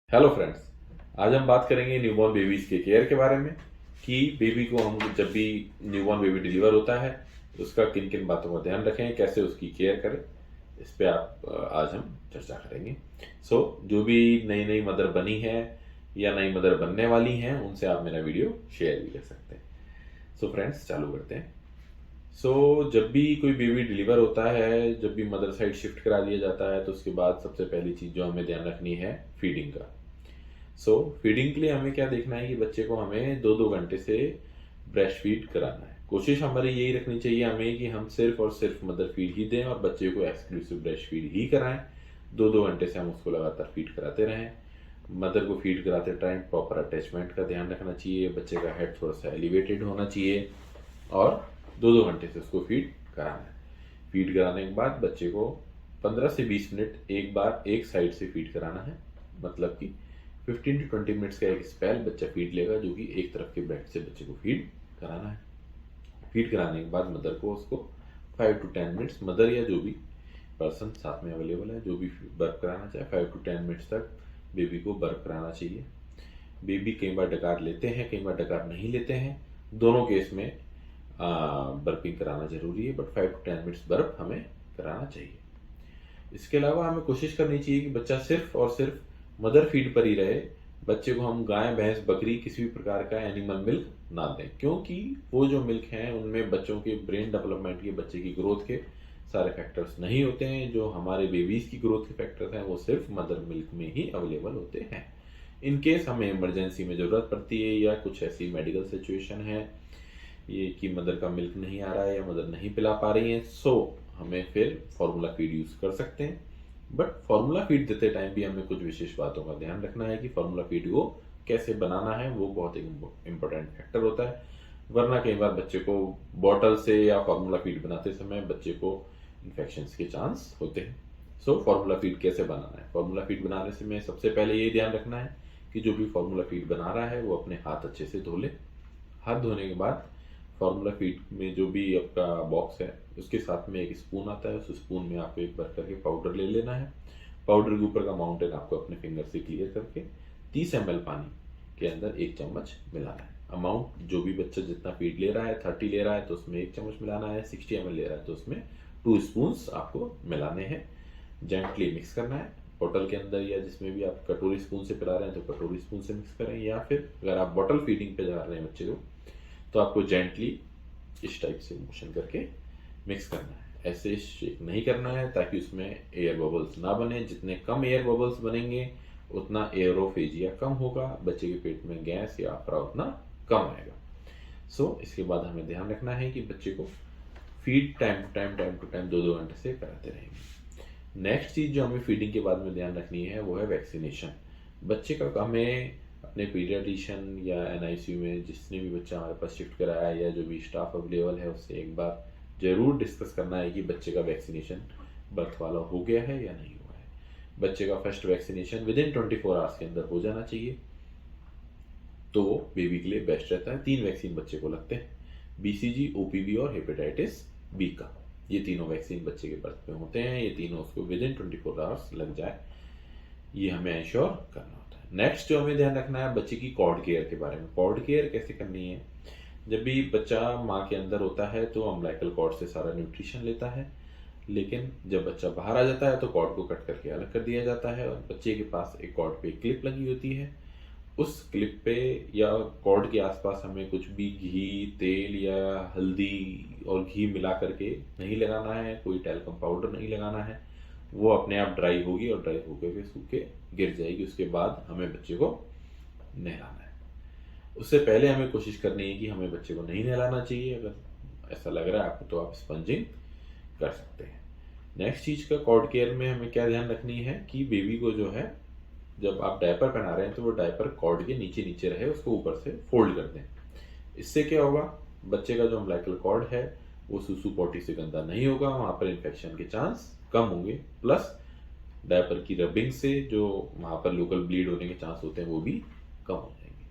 Hello friends, आज हम बात करेंगे न्यूबॉर्न बेबीज के केयर के बारे में कि बेबी को हम जब भी न्यूबॉर्न बेबी डिलीवर होता है तो उसका किन किन बातों का ध्यान रखें, कैसे उसकी केयर करें। इस पे आज हम चर्चा करेंगे। जो भी नई नई मदर बनी है या नई मदर बनने वाली हैं उनसे आप मेरा वीडियो शेयर भी कर सकते हैं। फ्रेंड्स, चालू करते हैं। जब भी कोई बेबी डिलीवर होता है, जब भी मदर साइड शिफ्ट करा दिया जाता है तो उसके बाद सबसे पहली चीज़ जो हमें ध्यान रखनी है फीडिंग का। फीडिंग के लिए हमें क्या देखना है कि बच्चे को हमें 2-2 घंटे से ब्रेस्ट फीड कराना है। कोशिश हमारी यही रखनी चाहिए हमें कि हम सिर्फ और सिर्फ मदर फीड ही दें और बच्चे को एक्सक्लूसिव ब्रेस्ट फीड ही कराएं। 2-2 घंटे से हम उसको लगातार फीड कराते रहें। मदर को फीड कराते टाइम प्रॉपर अटैचमेंट का ध्यान रखना चाहिए, बच्चे का हेड थोड़ा सा एलिवेटेड होना चाहिए और 2-2 घंटे से उसको फीड कराना है। फीड कराने के बाद बच्चे को 15 से 20 मिनट एक बार एक साइड से फीड कराना है। मतलब कि 15 to 20 मिनट्स का एक स्पेल बच्चा फीड लेगा, जो कि एक तरफ के ब्रेस्ट से बच्चे को फीड कराना है। फीड कराने के बाद मदर को उसको 5 to 10 मिनट्स, मदर या जो भी पर्सन साथ में अवेलेबल है जो भी बर्फ कराना चाहे, 5 to 10 मिनट्स तक बेबी को बर्फ कराना चाहिए। बेबी कई बार डकार लेते हैं, कई बार डकार नहीं लेते हैं। दोनों केस में बर्पिंग कराना जरूरी है, बट 5 to 10 मिनट्स बर्फ हमें कराना चाहिए। इसके अलावा हमें कोशिश करनी चाहिए कि बच्चा सिर्फ और सिर्फ मदर फीड पर ही रहे। बच्चे को हम गाय, भैंस, बकरी किसी भी प्रकार का एनिमल मिल्क ना दें, क्योंकि वो जो मिल्क हैं उनमें बच्चों के ब्रेन डेवलपमेंट के, बच्चे की ग्रोथ के सारे फैक्टर्स नहीं होते हैं। जो हमारे बेबीज की ग्रोथ के फैक्टर्स हैं वो सिर्फ मदर मिल्क में ही अवेलेबल होते हैं। इन केस हमें इमरजेंसी में ज़रूरत पड़ती है या कुछ ऐसी मेडिकल सिचुएशन है ये कि मदर का मिल्क नहीं आ रहा है या मदर नहीं पिला पा रही है, हमें फिर फॉर्मूला फीड यूज़ कर सकते हैं। बट फॉर्मूला फीड देते टाइम भी हमें कुछ विशेष बातों का ध्यान रखना है कि फॉर्मूला फीड को कैसे बनाना है, वो बहुत एक इम्पोर्टेंट फैक्टर होता है। वरना कई बार बच्चे को बॉटल से या फॉर्मूला फीड बनाते समय बच्चे को इन्फेक्शंस के चांस होते हैं। फॉर्मूला फीड कैसे बनाना है? फॉर्मूला फीड बनाने से में सबसे पहले ये ध्यान रखना है कि जो भी फॉर्मूला फीड बना रहा है वो अपने हाथ अच्छे से धो ले। हाथ धोने के बाद फॉर्मूला फीड में जो भी आपका बॉक्स है उसके साथ में एक स्पून आता है, उस स्पून में आपको एक बार करके पाउडर ले लेना है। पाउडर के ऊपर का माउंटेन आपको अपने फिंगर से क्लियर करके 30 ml पानी के अंदर 1 चम्मच मिलाना है। अमाउंट जो भी बच्चा जितना फीड ले रहा है, 30 ले रहा है तो उसमें 1 चम्मच मिलाना है, 60 ml ले रहा है तो उसमें 2 स्पून्स आपको मिलाने हैं। जेंटली मिक्स करना है। बोतल के अंदर या जिसमें भी आप कटोरी स्पून से पिला रहे हैं तो कटोरी स्पून से मिक्स करें, या फिर अगर आप बॉटल फीडिंग पे जा रहे हैं बच्चे को तो आपको जेंटली इस टाइप से मोशन करके मिक्स करना है। ऐसे शेक नहीं करना है ताकि उसमें एयर बबल्स ना बने। जितने कम एयर बबल्स बनेंगे उतना एयरोफेजिया कम होगा, बच्चे के पेट में गैस या अफरा उतना कम आएगा। इसके बाद हमें ध्यान रखना है कि बच्चे को फीड टाइम टू टाइम 2-2 घंटे से कराते रहेंगे। नेक्स्ट चीज़ जो हमें फीडिंग के बाद में ध्यान रखनी है वो है वैक्सीनेशन। बच्चे का हमें अपने पीडियाट्रिशियन या एनआईसीयू में जिसने भी बच्चा हमारे पास शिफ्ट कराया है या जो भी स्टाफ अवेलेबल है उससे एक बार जरूर डिस्कस करना है कि बच्चे का वैक्सीनेशन बर्थ वाला हो गया है या नहीं हुआ है। बच्चे का फर्स्ट वैक्सीनेशन विदिन 24 आवर्स के अंदर हो जाना चाहिए, तो बेबी के लिए बेस्ट रहता है। 3 वैक्सीन बच्चे को लगते हैं, बीसीजी, ओपीवी और हेपेटाइटिस बी का। ये तीनों वैक्सीन बच्चे के बर्थ में होते हैं। ये तीनों उसको विदिन 24 आवर्स लग जाए, ये हमें इंश्योर करना होता है। नेक्स्ट जो हमें ध्यान रखना है बच्चे की कॉर्ड केयर के बारे में। कॉर्ड केयर कैसे करनी है? जब भी बच्चा माँ के अंदर होता है तो अम्बिलिकल कॉर्ड से सारा न्यूट्रिशन लेता है, लेकिन जब बच्चा बाहर आ जाता है तो कॉर्ड को कट करके अलग कर दिया जाता है और बच्चे के पास एक कॉर्ड पे क्लिप लगी होती है। उस क्लिप पे या कॉर्ड के आसपास हमें कुछ भी घी, तेल या हल्दी और घी मिला करके नहीं लगाना है, कोई टैल्कम पाउडर नहीं लगाना है। वो अपने आप ड्राई होगी और ड्राई होकर के सूख के गिर जाएगी। उसके बाद हमें बच्चे को नहलाना है। उससे पहले हमें कोशिश करनी है कि हमें बच्चे को नहीं नहलाना चाहिए। अगर ऐसा लग रहा है आपको तो आप स्पंजिंग कर सकते हैं। नेक्स्ट चीज़ का कॉर्ड केयर में हमें क्या ध्यान रखनी है कि बेबी को जो है जब आप डायपर पहना रहे हैं तो वो डायपर कॉर्ड के नीचे नीचे रहे, उसको ऊपर से फोल्ड कर दें। इससे क्या होगा, बच्चे का जो अम्बिलिकल कॉर्ड है वो सुसु पॉटी से गंदा नहीं होगा, वहाँ पर इन्फेक्शन के चांस कम होंगे। प्लस डायपर की रबिंग से जो वहाँ पर लोकल ब्लीड होने के चांस होते हैं वो भी कम हो जाएंगे।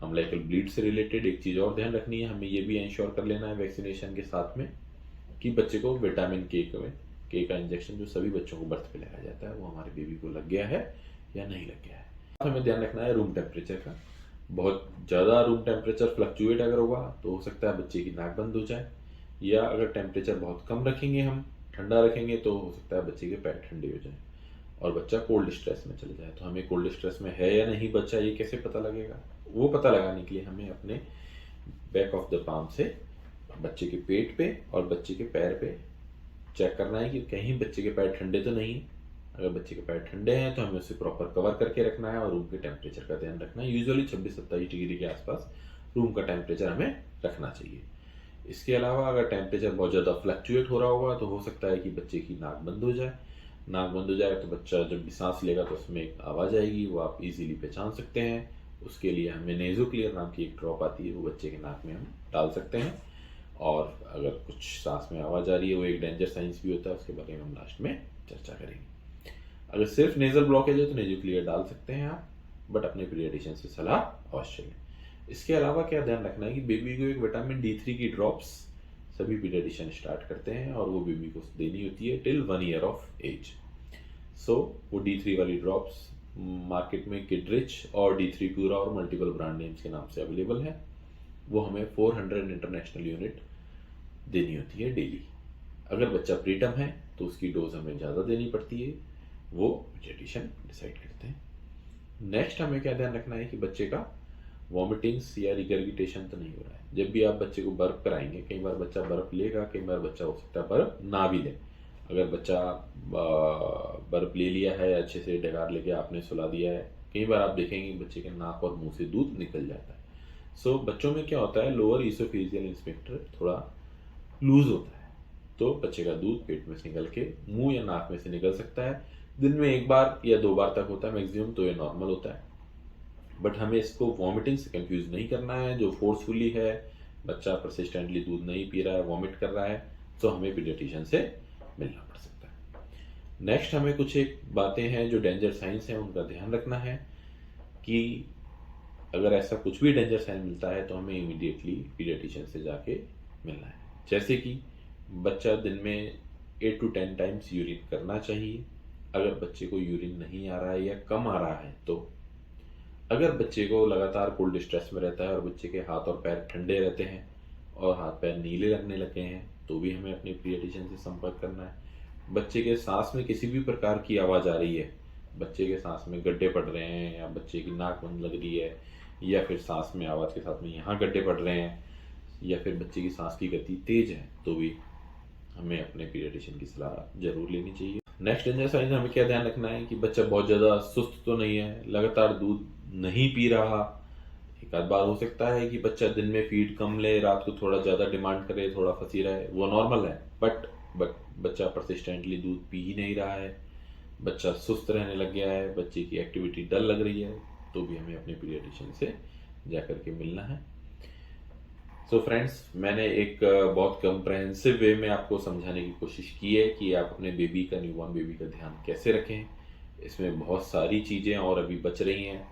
अम्बिलिकल ब्लीड से रिलेटेड एक चीज़ और ध्यान रखनी है, हमें ये भी इंश्योर कर लेना है वैक्सीनेशन के साथ में कि बच्चे को विटामिन के का इंजेक्शन जो सभी बच्चों को बर्थ पे लगाया जाता है वो हमारे बेबी को लग गया है या नहीं लग गया है। हमें ध्यान रखना है रूम टेम्परेचर का। बहुत ज़्यादा रूम टेम्परेचर फ्लक्चुएट अगर होगा तो हो सकता है बच्चे की नाक बंद हो जाए, या अगर टेम्परेचर बहुत कम रखेंगे, हम ठंडा रखेंगे, तो हो सकता है बच्चे के पैर ठंडे हो जाए और बच्चा कोल्ड स्ट्रेस में चले जाए। तो हमें कोल्ड स्ट्रेस में है या नहीं बच्चा, ये कैसे पता लगेगा? वो पता लगाने के लिए हमें अपने बैक ऑफ द पाम से बच्चे के पेट पे और बच्चे के पैर पे चेक करना है कि कहीं बच्चे के पैर ठंडे तो नहीं है। अगर बच्चे के पैर ठंडे हैं तो हमें उसे प्रॉपर कवर करके रखना है और रूम के टेम्परेचर का ध्यान रखना है। यूजुअली 26-27 डिग्री के आसपास रूम का टेम्परेचर हमें रखना चाहिए। इसके अलावा अगर टेम्परेचर बहुत ज़्यादा फ्लक्चुएट हो रहा होगा तो हो सकता है कि बच्चे की नाक बंद हो जाए। नाक बंद हो जाए तो बच्चा जब भी सांस लेगा तो उसमें एक आवाज़ आएगी, वो आप इजीली पहचान सकते हैं। उसके लिए हमें नेज़ो क्लियर नाम की एक ड्रॉप आती है, वो बच्चे के नाक में हम डाल सकते हैं। और अगर कुछ सांस में आवाज़ आ रही है, वो एक डेंजर साइंस भी होता है, उसके बारे में हम लास्ट में चर्चा करेंगे। अगर सिर्फ नेजल ब्लॉकेज है तो नेजो क्लियर डाल सकते हैं आप, बट अपने पीडियाट्रिशियन से सलाह अवश्य लें। इसके अलावा क्या ध्यान रखना है कि बेबी को एक विटामिन D3 की ड्रॉप्स सभी पीडियाट्रिशियन स्टार्ट करते हैं और वो बेबी को देनी होती है टिल 1 ईयर ऑफ एज। सो वो D3 वाली ड्रॉप्स मार्केट में किडरिच और D3 प्यूरा और मल्टीपल ब्रांड नेम्स के नाम से अवेलेबल है। वो हमें 400 इंटरनेशनल यूनिट देनी होती है डेली। अगर बच्चा प्रीटम है तो उसकी डोज हमें ज़्यादा देनी पड़ती है, वो पीडियाट्रिशियन डिसाइड करते हैं। नेक्स्ट हमें क्या ध्यान रखना है कि बच्चे का वॉमिटिंग्स या रिगर्गिटेशन तो नहीं हो रहा है। जब भी आप बच्चे को बर्फ कराएंगे, कई बार बच्चा बर्फ लेगा, कई बार बच्चा हो सकता है बर्फ ना भी ले। अगर बच्चा बर्फ ले लिया है, अच्छे से डकार लेके आपने सुला दिया है, कई बार आप देखेंगे बच्चे के नाक और मुंह से दूध निकल जाता है। सो बच्चों में क्या होता है, लोअर ईसोफेजियल स्फिंक्टर थोड़ा लूज होता है, तो बच्चे का दूध पेट में से निकल के मुंह या नाक में से निकल सकता है। दिन में 1 बार या 2 बार तक होता है मैक्सिमम, तो ये नॉर्मल होता है। बट हमें इसको वॉमिटिंग से कंफ्यूज नहीं करना है। जो फोर्सफुली है, बच्चा परसिस्टेंटली दूध नहीं पी रहा है, वॉमिट कर रहा है, तो हमें पीडियाट्रिशियन से मिलना पड़ सकता है। नेक्स्ट हमें कुछ एक बातें हैं जो डेंजर साइंस हैं, उनका ध्यान रखना है कि अगर ऐसा कुछ भी डेंजर साइन मिलता है तो हमें इमीडिएटली पीडियाट्रिशियन से जाके मिलना है। जैसे कि बच्चा दिन में 8 to 10 टाइम्स यूरिन करना चाहिए। अगर बच्चे को यूरिन नहीं आ रहा है या कम आ रहा है तो, अगर बच्चे को लगातार कोल्ड स्ट्रेस में रहता है और बच्चे के हाथ और पैर ठंडे रहते हैं और हाथ पैर नीले लगने लगे हैं, तो भी हमें अपने पीडियाट्रिशियन से संपर्क करना है। बच्चे के सांस में किसी भी प्रकार की आवाज़ आ रही है, बच्चे के सांस में गड्ढे पड़ रहे हैं या बच्चे की नाक बंद लग रही है, या फिर सांस में आवाज़ के साथ में यहाँ गड्ढे पड़ रहे हैं, या फिर बच्चे की सांस की गति तेज है, तो भी हमें अपने पीडियाट्रिशियन की सलाह जरूर लेनी चाहिए। नेक्स्ट डेंजर साइन हमें क्या ध्यान रखना है कि बच्चा बहुत ज़्यादा सुस्त तो नहीं है, लगातार दूध नहीं पी रहा। एक आध बार हो सकता है कि बच्चा दिन में फीड कम ले, रात को थोड़ा ज़्यादा डिमांड करे, थोड़ा फंसी रहे, वो नॉर्मल है। बट बच्चा परसिस्टेंटली दूध पी ही नहीं रहा है, बच्चा सुस्त रहने लग गया है, बच्चे की एक्टिविटी डल लग रही है, तो भी हमें अपने पीडियाट्रिशियन से जाकर के मिलना है। सो फ्रेंड्स, मैंने एक बहुत कम्प्रहेंसिव वे में आपको समझाने की कोशिश की है कि आप अपने बेबी का, न्यूबॉर्न बेबी का ध्यान कैसे रखें। इसमें बहुत सारी चीज़ें और अभी बच रही हैं।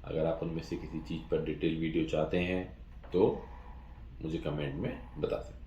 अगर आप उनमें से किसी चीज़ पर डिटेल वीडियो चाहते हैं तो मुझे कमेंट में बता सकते हैं।